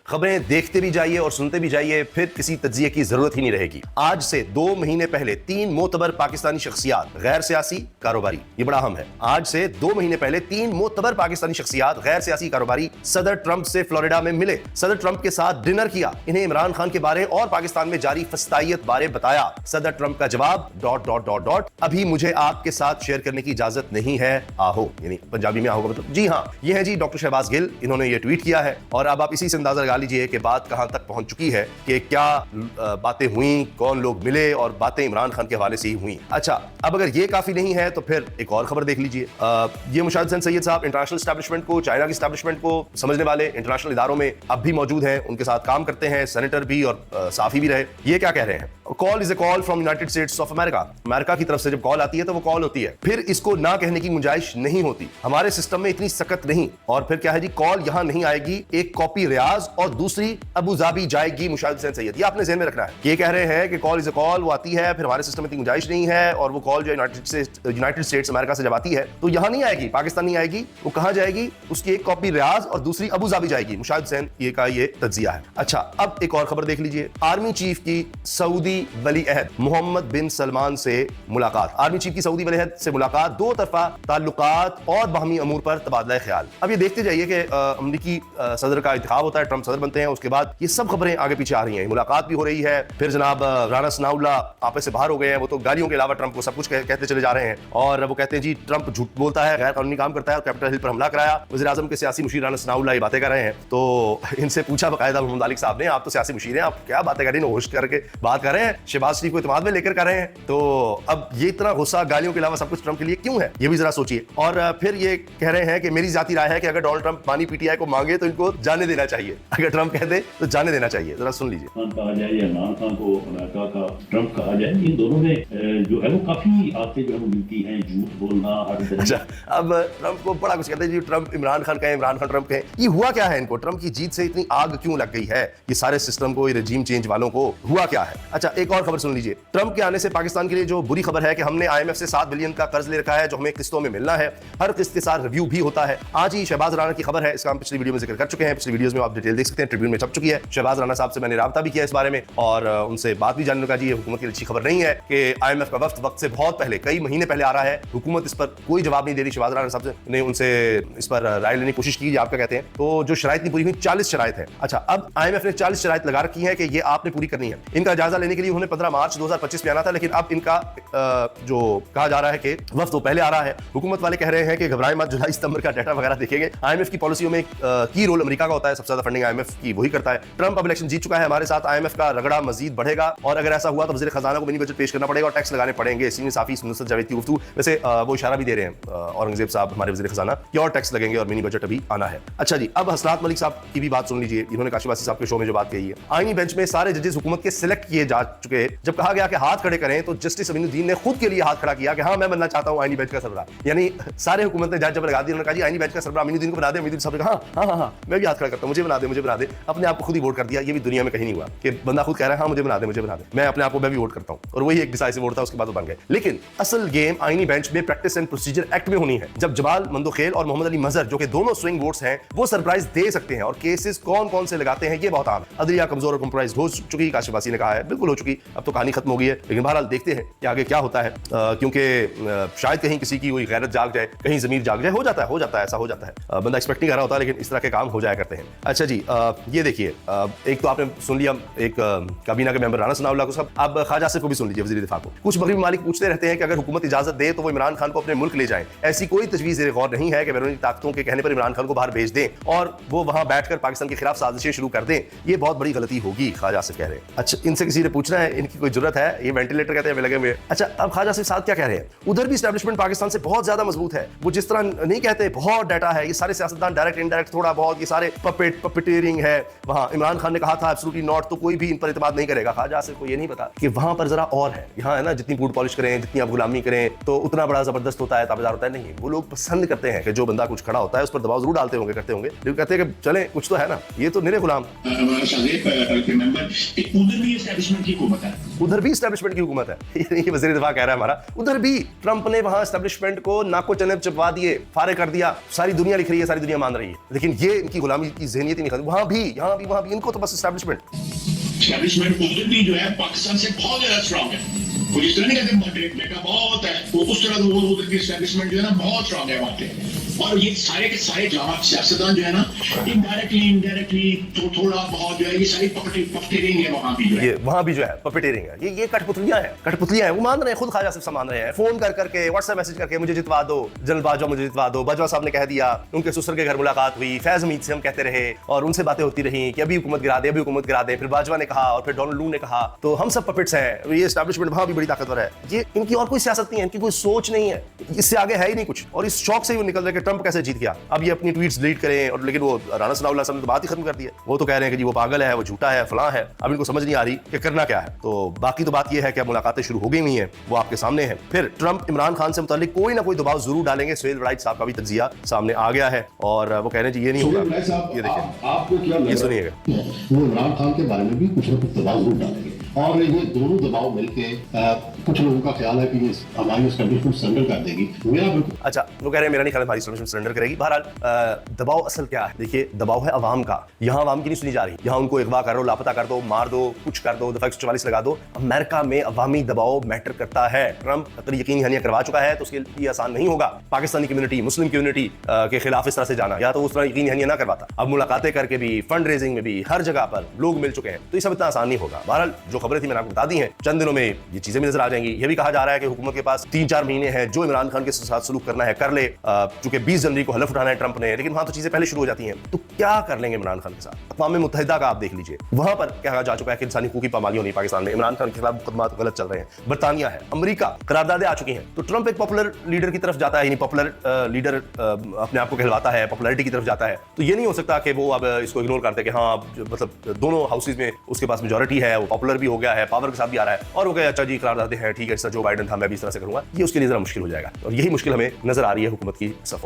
खबरें देखते भी जाइए और सुनते भी जाइए, फिर किसी तज्जिये की जरूरत ही नहीं रहेगी। आज से 2 महीने पहले 3 मोतबर पाकिस्तानी शख्सियात गैर सियासी कारोबारी, ये बड़ा अहम है, आज से 2 महीने पहले 3 मोतबर पाकिस्तानी शख्सियात गैर सियासी कारोबारी सदर ट्रंप से फ्लोरिडा में मिले, सदर ट्रंप के साथ डिनर किया, इन्हें इमरान खान के बारे और पाकिस्तान में जारी फस्तायत बारे बताया। सदर ट्रंप का जवाब ... अभी मुझे आपके साथ शेयर करने की इजाजत नहीं है, आहो, यानी पंजाबी में आहो मतलब जी हाँ। ये है जी डॉक्टर शहबाज गिल, इन्होंने ये ट्वीट किया है और अब आप इसी से अंदाजा लगा लीजिए कि बात कहां तक पहुंच चुकी है, कि क्या बातें हुई, कौन लोग मिले और बातें इमरान खान के हवाले से ही हुई। अच्छा, अब अगर ये काफी नहीं है तो फिर एक और खबर देख लीजिए। ये मुशाहिद हसन सैयद साहब इंटरनेशनल एस्टैब्लिशमेंट को, चाइना की एस्टैब्लिशमेंट को समझने वाले, इंटरनेशनल इदारों में अब भी मौजूद हैं, उनके साथ काम करते हैं, सेनेटर भी और साफी भी रहे। ये क्या कह रहे हैं? Call is a call from United states of America. America की तरफ से जब कॉल आती है तो वो कॉल होती है, फिर इसको ना कहने की गुंजाइश नहीं होती, हमारे सिस्टम में इतनी सख्त नहीं। और फिर क्या है जी, कॉल यहां नहीं आएगी, एक कॉपी रियाज और दूसरी अबू धाबी जाएगी। मुशाहिद हसन सैयद, ये आपने ज़हन में रखना है। ये कह रहे हैं कि कॉल इज ए कॉल, वो आती है, फिर हमारे सिस्टम में इतनी गुंजाइश नहीं है, और वो कॉल जो यूनाइटेड स्टेट्स अमेरिका से जब आती है तो यहां नहीं आएगी, पाकिस्तान नहीं आएगी, वो कहां जाएगी? उसकी एक कॉपी रियाज और दूसरी अबू धाबी जाएगी। मुशाहिद हसन ये का ये तज्जिया है। अच्छा, अब एक और खबर देख लीजिए। आर्मी चीफ की सऊदी वली अहद मोहम्मद बिन सलमान से मुलाकात। आर्मी चीफ की सऊदी वली अहद से मुलाकात, दो तरफा ताल्लुकात और बाहमी अमूर पर तबादला ख्याल। अब ये देखते जाइए कि अमरीकी सदर का इंतखाब होता है, ट्रंप सदर बनते हैं, उसके बाद ये सब खबरें आगे पीछे आ रही हैं, मुलाकात भी हो रही है, फिर जनाब राना सनाउल्लाह आपस से बाहर हो गए हैं, वो तो गालियों के अलावा ट्रंप को सब कुछ कहते चले जा रहे हैं, और वो कहते हैं जी ट्रंप झूठ बोलता है, गैर कानूनी काम करता है, और कैपिटल हिल पर हमला कराया। वज़ीर आज़म के सियासी मुशीर राना सनाउल्लाह ये बातें कर रहे हैं, तो इनसे पूछा बाकायदा मोहम्मद आलिक साहब ने, आप तो सियासी मुशीर हैं, आप क्या बातें कर रहे हैं, होश करके बात कर रहे हैं, शहबाज शरीफ को इत्मीनान में लेकर कर रहे हैं, तो अब ये इतना गुस्सा गालियों के अलावा सब कुछ ट्रंप के लिए क्यों है, ये भी जरा सोचिए। और फिर ये कह रहे हैं कि मेरी जाती राय है कि अगर डोनाल्ड ट्रंप पानी पीटीआई को मांगे तो इनको जाने देना चाहिए, अगर ट्रंप कह दे तो जाने देना चाहिए। जरा सुन लीजिए। कहा जाए या इमरान खान को अमेरिका का ट्रंप कहा जाए, इन दोनों में जो है वो काफी आते जो है मिलती हैं, झूठ बोलना हर तरह। अच्छा, अब ट्रंप को बड़ा कुछ कहते हैं जी, ट्रंप इमरान खान कहे, इमरान खान ट्रंप कहे, ये हुआ क्या है इनको? ट्रंप की जीत से इतनी आग क्यों लग गई है ये सारे सिस्टम को, ये रजीम चेंज वालों को, हुआ क्या है? अच्छा, एक और खबर सुन लीजिए। ट्रंप के आने से पाकिस्तान के लिए जो बुरी खबर है कि हमने IMF से 7 बिलियन का कर्ज ले रखा है, जो हमें किस्तों में मिलना है, हर किस्त के साथ रिव्यू भी होता है। आज ही शहबाज राना की खबर है, इसका हम पिछली वीडियो में जिक्र कर चुके हैं, पिछली वीडियोस में आप डिटेल देख सकते हैं, ट्रिब्यून में छप चुकी है। शहबाज राना साहब से मैंने राब्ता भी किया इस बारे में और उनसे बात भी जानने का जी, ये हुकूमत की अच्छी खबर नहीं है कि IMF का वक्त से बहुत पहले, कई महीने पहले आ रहा है, हुकूमत इस पर कोई जवाब नहीं दे रही। शहबाज राना साहब ने उनसे इस पर राय लेने की कोशिश की, आप क्या कहते हैं? तो जो शराइत नहीं पूरी हुई, 40 शराइत है। अच्छा, अब IMF ने 40 शराइत लगा रखी है कि ये आपने पूरी करनी है। इनका जायजा लेने के लिए उन्होंने 15 मार्च 2025 में आना था, लेकिन अब इनका जो कहा जा रहा है कि वक्त तो पहले आ रहा है। हुकूमत वाले कह रहे हैं कि घबराएं मत, जुलाई सितंबर का डाटा वगैरह देखेंगे। IMF की पॉलिसियों में की रोल अमेरिका का होता है, सबसे ज्यादा फंडिंग IMF की वही करता है। ट्रंप अब इलेक्शन जीत चुका है, हमारे साथ IMF का रगड़ा मजीद बढ़ेगा, और अगर ऐसा हुआ तो वज़ीर खजाना को मिनी बजट पेश करना पड़ेगा और टैक्स लगाने पड़ेंगे। इसी में साफी नुसरत जावेद की गुफ्तगू, वैसे वो इशारा भी दे रहे हैं औरंगजेब साहब हमारे वज़ीर खजाना कि और टैक्स लगेंगे और मिनी बजट अभी आना है। अच्छा जी, अब हसनात मलिक साहब की भी बात सुन लीजिए, इन्होंने काशिवासी साहब के शो में जो बात कही है। आईनी बेंच में सारे जजेस हुकूमत के सिलेक्ट किए जा चुके, जब कहा गया कि हाथ खड़े करें तो जस्टिस अमीनुद्दीन ने खुद के लिए हाथ खड़ा किया कि हाँ मैं बनना चाहता हूं आईनी बेंच का सरबराह। यानी सारे हुकूमत ने जज जब लगा दिया, उन्होंने कहा जी आईनी बेंच का सरबराह अमीनुद्दीन को बना दे। अमीनुद्दीन साहब ने कहा हाँ मैं भी हाथ खड़ा करता हूं, मुझे बना दे, अपने आप को खुद ही वोट कर दिया। ये भी दुनिया में कहीं नहीं हुआ कि बंदा खुद कह रहा है हाँ मुझे बना दे, मैं अपने आप को मैं भी वोट करता हूं, और वही एक डिसाइसिव वोट था, उसके बाद वो बन गए। लेकिन असल गेम आईनी बेंच में प्रैक्टिस एंड प्रोसीजर एक्ट में होनी है, जब जमाल मंदोखेल और मोहम्मद अली मजहर जो कि दोनों स्विंग वोट्स हैं वो सरप्राइज दे सकते हैं, और केसेस कौन कौन से लगाते हैं ये बहुत आम है। अदलिया कमजोर और कंप्रोमाइज हो चुकी, काशिफासी ने कहा है बिल्कुल हो चुकी, अब तो कहानी खत्म हो गई है। लेकिन बहरहाल देखते हैं कि आगे क्या होता है, क्योंकि शायद कहीं किसी की कोई गैरत जाग जाए, कहीं जमीर जाग जाए, हो जाता है ऐसा हो जाता है, बंदा एक्सपेक्ट नहीं कर रहा होता, लेकिन इस तरह के काम हो जाया करते हैं। अच्छा जी, ये देखिए, एक तो आपने सुन लिया एक काबीना के मेंबर राना सनाउल्लाह को, सब अब ख्वाजा आसिफ को भी सुन लीजिए, वज़ीर दिफा को। कुछ मगरबी मालिक पूछते रहते हैं कि अगर हुकूमत इजाजत दे तो वो इमरान खान को अपने मुल्क ले जाएं। ऐसी कोई तजवीज़ गौर नहीं है कि बैरूनी ताकतों के कहने पर इमरान खान को बाहर भेज दें और वो वहां बैठकर पाकिस्तान के खिलाफ साजिशें शुरू कर दें, ये बहुत बड़ी गलती होगी, ख्वाजा आसिफ कह रहे हैं। अच्छा, इनसे किसी ने पूछना है इनकी कोई जरूरत है, ये वेंटिलेटर कहते हैं लगे हुए। अच्छा, अब ख्वाजा आसिफ साहब क्या कह रहे हैं? उधर भी एस्टैब्लिशमेंट पाकिस्तान से बहुत ज्यादा मजबूत है, वो जिस तरह नहीं कहते बहुत डाटा है, ये सारे सियासतदान डायरेक्ट इनडायरेक्ट थोड़ा बहुत, ये सारे पपेटियरिंग है। वहां इमरान खान ने कहा था एब्सोल्युटली नॉट, तो कोई भी इन पर इत्मीनान नहीं करेगा। ख्वाजा आसिफ को ये नहीं पता कि वहां पर जरा और है, यहाँ है ना, जितनी बूट पॉलिश करें, जितनी आप गुलामी करें तो उतना बड़ा जबरदस्त होता है, ताबेदार होता है। नहीं, वो लोग पसंद करते हैं कि जो बंदा कुछ खड़ा होता है उस पर दबाव जरूर डालते होंगे, करते होंगे, लेकिन कहते हैं कि चले कुछ तो है ना, ये तो निरे गुलाम। उधर भी एस्टैब्लिशमेंट की हुकूमत है, ये वज़ीर दिफा कह रहा है हमारा। उधर भी ट्रंप ने वहां एस्टैब्लिशमेंट को नाको चनब चपवा दिए, फारे कर दिया, सारी दुनिया लिख रही है, सारी दुनिया मान रही है, लेकिन ये इनकी गुलामी की ज़हनियत ही नहीं खत्म। यहाँ भी वहां भी इनको तो बस एस्टैब्लिशमेंट। एस्टैब्लिशमेंट उधर भी जो है पाकिस्तान से बहुत ज्यादा स्ट्रांग है। वो जिस तरह नहीं कहते मॉडरेट का बहुत है, वो उस तरह वो उधर की एस्टैब्लिशमेंट जो है ना बहुत स्ट्रांग है वहाँ पे। और ये सारे के सारे जवाब सियासतदान जो है ना इनडायरेक्टली तो थोड़ा बहुत जो है ये सारी पपटेरिंग है वहाँ भी जो है। ये वहां भी जो है पपेटेरिंग है, ये कठपुतलियां हैं। वो मान रहे हैं, खुद ख्वाजा सिर्फ मान रहे हैं, फोन करके व्हाट्सएप मैसेज करके मुझे जितवा दो, जनरल बाजवा मुझे जितवा दो। बाजवा साहब ने कह दिया, उनके ससुर के घर मुलाकात हुई, फैज हमीद से हम कहते रहे और उनसे बातें होती रही कि अभी हुकूमत गिरा दे, फिर बाजवा ने कहा और फिर डोनाल्ड लू ने कहा, तो हम सब पपेट्स हैं। ये एस्टैब्लिशमेंट वहां भी बड़ी ताकतवर है। ये इनकी और कोई सियासत नहीं है, इनकी कोई सोच नहीं है, इससे आगे है ही नहीं कुछ। और इस शौक से ही वो निकल रहे कि ट्रंप कैसे जीत गया। अब ये अपनी ट्वीट्स डिलीट करें, और लेकिन वो राणा सनाउल्लाह साहब ने तो बात ही खत्म कर दी है। वो तो कह रहे हैं कि जी वो पागल है, वो झूठा है, फलां है। अब इनको समझ नहीं आ रही कि करना क्या है। तो बाकी तो बात ये है कि अब मुलाकातें शुरू हो गई हुई हैं, वो आपके सामने है। फिर ट्रंप इमरान खान से मुतालिक कोई ना कोई दबाव जरूर डालेंगे। सुहेल वड़ाइच साहब का भी तज्जिया सामने आ गया है और वो कह रहे हैं जी ये नहीं होगा। ये देखिए, आपको क्या ये सुनिएगा। वो इमरान खान के बारे में भी कुछ ना कुछ दबाव जरूर डालेंगे और ये दोनों दबाव मिलके कुछ लोगों का ख्याल है कि ये हमारी एस्टैब्लिशमेंट सरेंडर कर देगी। मेरा बिल्कुल अच्छा, वो कह रहे हैं मेरा नहीं ख्याल हमारी एस्टैब्लिशमेंट सरेंडर करेगी। बहरहाल दबाव असल क्या है? देखिए, दबाव है अवाम का। यहाँ अवाम की नहीं सुनी जा रही। यहाँ उनको अगवा करो, लापता कर दो, मार दो, कुछ कर दो, दफा 144 लगा दो। अमेरिका में अवामी दबाव मैटर करता है। ट्रंप कतई यकीन दहानियां करवा चुका है, तो उसके लिए आसान नहीं होगा पाकिस्तानी कम्युनिटी, मुस्लिम कम्युनिटी के खिलाफ इस तरह से जाना, या तो उस तरह यकीन दहानियां ना करवाता। अब मुलाकातें करके भी, फंड रेजिंग में भी, हर जगह पर लोग मिल चुके हैं, तो ये सब इतना आसान नहीं होगा। बहरहाल जो खबरें थी मैंने आपको बता दी हैं, चंद दिनों में ये चीजें भी नजर आ जाएंगी। ये भी कहा जा रहा है कि हुकूमत के पास 3-4 महीने हैं, जो इमरान खान के साथ सलूक करना है कर ले। चूंकि 20 जनवरी को हलफ उठाना है ट्रंप ने, लेकिन वहां तो चीजें पहले शुरू हो जाती हैं। तो क्या कर लेंगे इमरान खान के साथ? अक़वाम मुत्तहिदा का आप देख लीजिए, वहां पर कहा जा चुका है कि इंसानी हकूक़ की पामालियां नहीं पाकिस्तान में, इमरान खान के खिलाफ मुकदमा गलत चल रहे हैं। बरतानिया है, अमेरिका, करारदादें आ चुकी हैं। तो ट्रंप एक पॉपुलर लीडर की तरफ जाता है, यानी पॉपुलर लीडर अपने आप को कहलवाता है, पॉपुलैरिटी की तरफ जाता है। तो ये नहीं हो सकता कि वो अब इसको इग्नोर करते कि हाँ मतलब दोनों हाउसेज में उसके पास मेजॉरिटी है, वो पॉपुलर भी हो गया है, पावर के साथ भी आ रहा है, और वो कहे अच्छा जी करारदादे हैं, ठीक है, जो बाइडेन था मैं भी इस तरह से करूंगा। ये उसके लिए जरा मुश्किल हो जाएगा, और यही मुश्किल हमें नजर आ रही है हुकूमत की सफों।